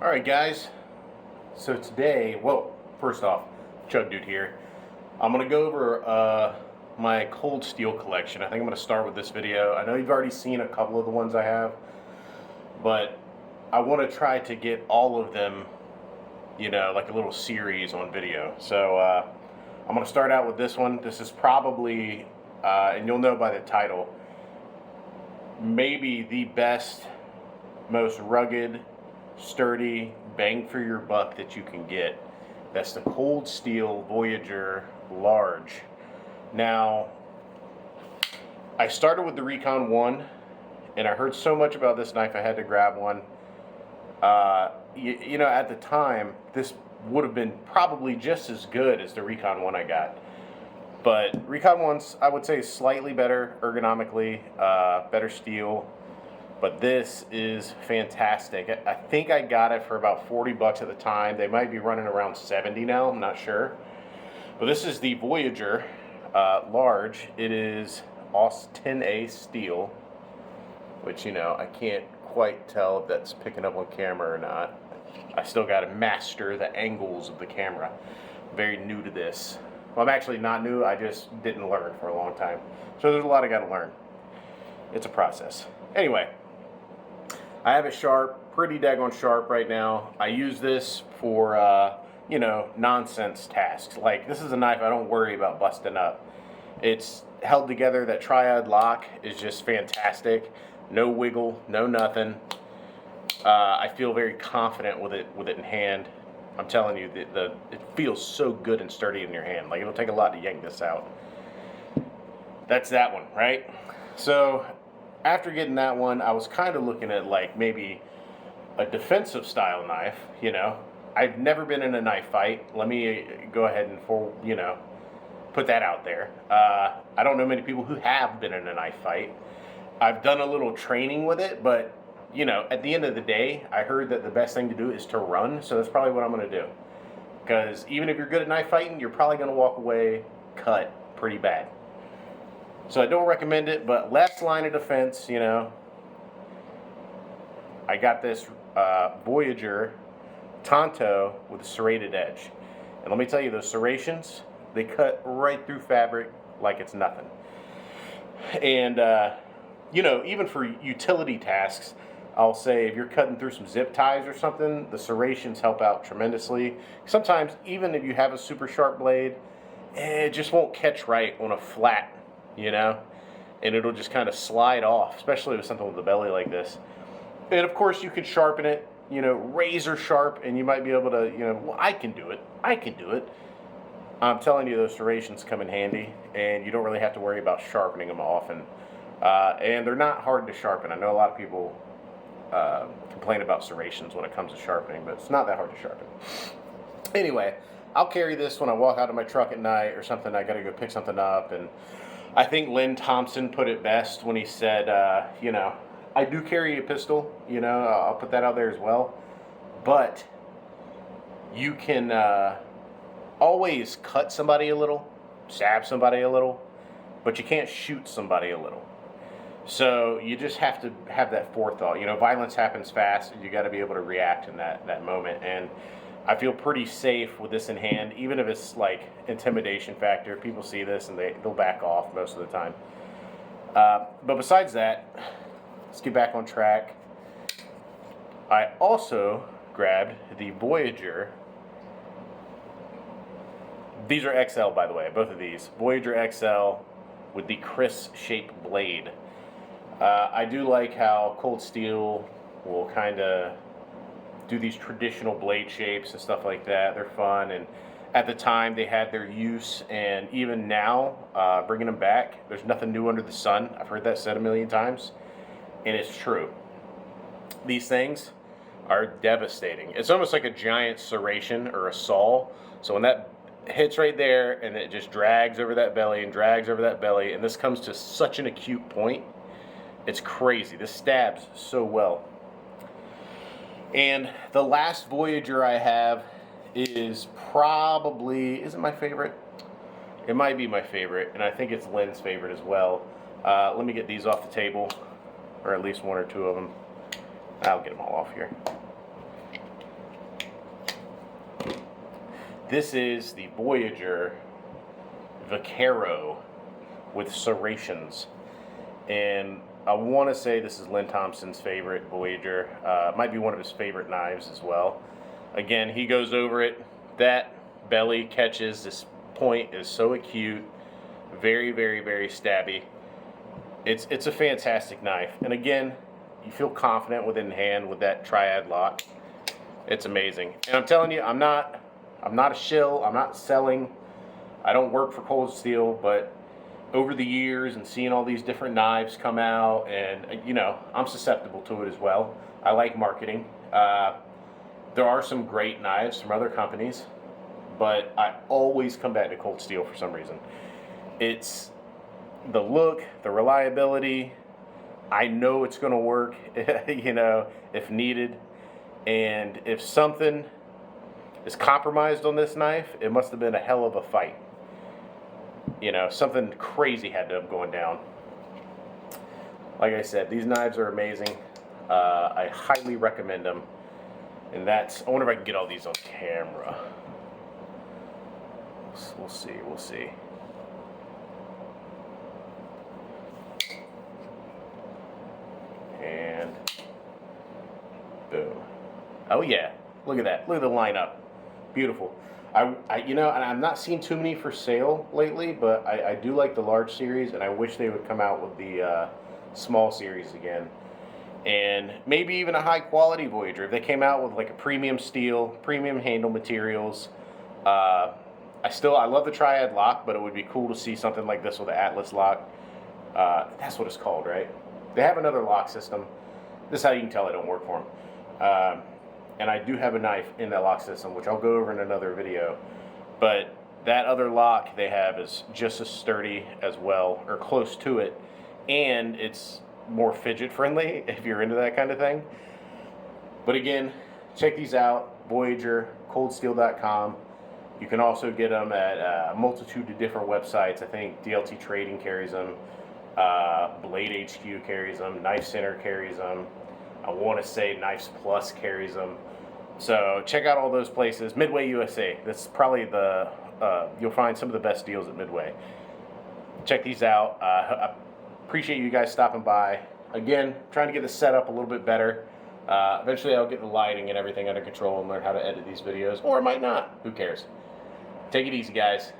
Alright guys, so today, well, first off, Chug Dude here. I'm going to go over my cold steel collection. I think I'm going to start with this video. I know you've already seen a couple of the ones I have, but I want to try to get all of them, like a little series on video. So I'm going to start out with this one. This is probably, and you'll know by the title, maybe the best, most rugged, sturdy, bang for your buck that you can get. That's the Cold Steel Voyager Large. Now, I started with the Recon 1, and I heard so much about this knife I had to grab one. At the time, this would have been probably just as good as the Recon 1 I got. But Recon 1's, I would say, slightly better ergonomically, better steel. But this is fantastic. I think I got it for about 40 bucks at the time. They might be running around 70 now, I'm not sure. But this is the Voyager Large. It is AUS 10A steel, which, I can't quite tell if that's picking up on camera or not. I still got to master the angles of the camera. Very new to this. Well, I'm actually not new, I just didn't learn for a long time. So there's a lot I got to learn. It's a process. Anyway. I have it sharp, pretty daggone sharp right now. I use this for, nonsense tasks. Like, this is a knife I don't worry about busting up. It's held together. That triad lock is just fantastic. No wiggle, no nothing. I feel very confident with it in hand. I'm telling you, it feels so good and sturdy in your hand. Like, it'll take a lot to yank this out. That's that one, right? So after getting that one, I was kind of looking at like maybe a defensive style knife. I've never been in a knife fight. Let me go ahead and put that out there. I don't know many people who have been in a knife fight. I've done a little training with it, but at the end of the day, I heard that the best thing to do is to run. So that's probably what I'm going to do. Because even if you're good at knife fighting, you're probably going to walk away cut pretty bad. So I don't recommend it, but last line of defense, I got this Voyager Tonto with a serrated edge. And let me tell you, those serrations, they cut right through fabric like it's nothing. And, even for utility tasks, I'll say if you're cutting through some zip ties or something, the serrations help out tremendously. Sometimes, even if you have a super sharp blade, it just won't catch right on a flat, and it'll just kind of slide off, especially with something with a belly like this. And of course you can sharpen it, razor sharp, and you might be able to, well, I can do it. I'm telling you, those serrations come in handy, and you don't really have to worry about sharpening them often. And they're not hard to sharpen. I know a lot of people complain about serrations when it comes to sharpening, but it's not that hard to sharpen. Anyway, I'll carry this when I walk out of my truck at night or something. I gotta go pick something up, and I think Lynn Thompson put it best when he said, I do carry a pistol, I'll put that out there as well, but you can always cut somebody a little, stab somebody a little, but you can't shoot somebody a little. So you just have to have that forethought. Violence happens fast, and you got to be able to react in that moment. And I feel pretty safe with this in hand, even if it's like intimidation factor. People see this and they'll back off most of the time. But besides that, let's get back on track. I also grabbed the Voyager. These are XL, by the way, both of these. Voyager XL with the Chris shaped blade. I do like how Cold Steel will kind of do these traditional blade shapes and stuff like that. They're fun, and at the time they had their use, and even now, bringing them back, there's nothing new under the sun. I've heard that said a million times, and it's true. These things are devastating. It's almost like a giant serration or a saw. So when that hits right there, and it just drags over that belly and drags over that belly, and this comes to such an acute point, it's crazy. This stabs so well. And the last Voyager I have is it my favorite? It might be my favorite, and I think it's Lynn's favorite as well. Let me get these off the table, or at least one or two of them. I'll get them all off here. This is the Voyager Vaquero with serrations. And I want to say this is Lynn Thompson's favorite Voyager. Might be one of his favorite knives as well. Again, he goes over it. That belly catches. This point is so acute. Very, very, very stabby. It's a fantastic knife. And again, you feel confident within hand with that triad lock. It's amazing. And I'm telling you, I'm not a shill. I'm not selling. I don't work for Cold Steel, but over the years and seeing all these different knives come out, and you know, I'm susceptible to it as well. I like marketing. There are some great knives from other companies, but I always come back to Cold Steel for some reason. It's the look, the reliability. I know it's going to work, you know, if needed. And if something is compromised on this knife, it must have been a hell of a fight. You know, something crazy had to have gone down. Like I said, these knives are amazing. I highly recommend them. And that's, I wonder if I can get all these on camera. We'll see. And boom. Oh yeah, look at that. Look at the lineup. Beautiful. You know, and I'm not seeing too many for sale lately, but I do like the large series, and I wish they would come out with the small series again. And maybe even a high quality Voyager. If they came out with like a premium steel, premium handle materials. I love the triad lock, but it would be cool to see something like this with an Atlas lock. That's what it's called, right? They have another lock system. This is how you can tell I don't work for them. And I do have a knife in that lock system, which I'll go over in another video. But that other lock they have is just as sturdy as well, or close to it. And it's more fidget friendly if you're into that kind of thing. But again, check these out. Voyager, coldsteel.com. You can also get them at a multitude of different websites. I think DLT Trading carries them. Blade HQ carries them. Knife Center carries them. I want to say Knives Plus carries them. So check out all those places. Midway USA. That's probably you'll find some of the best deals at Midway. Check these out. I appreciate you guys stopping by. Again, trying to get the setup a little bit better. Eventually I'll get the lighting and everything under control and learn how to edit these videos. Or I might not. Who cares? Take it easy, guys.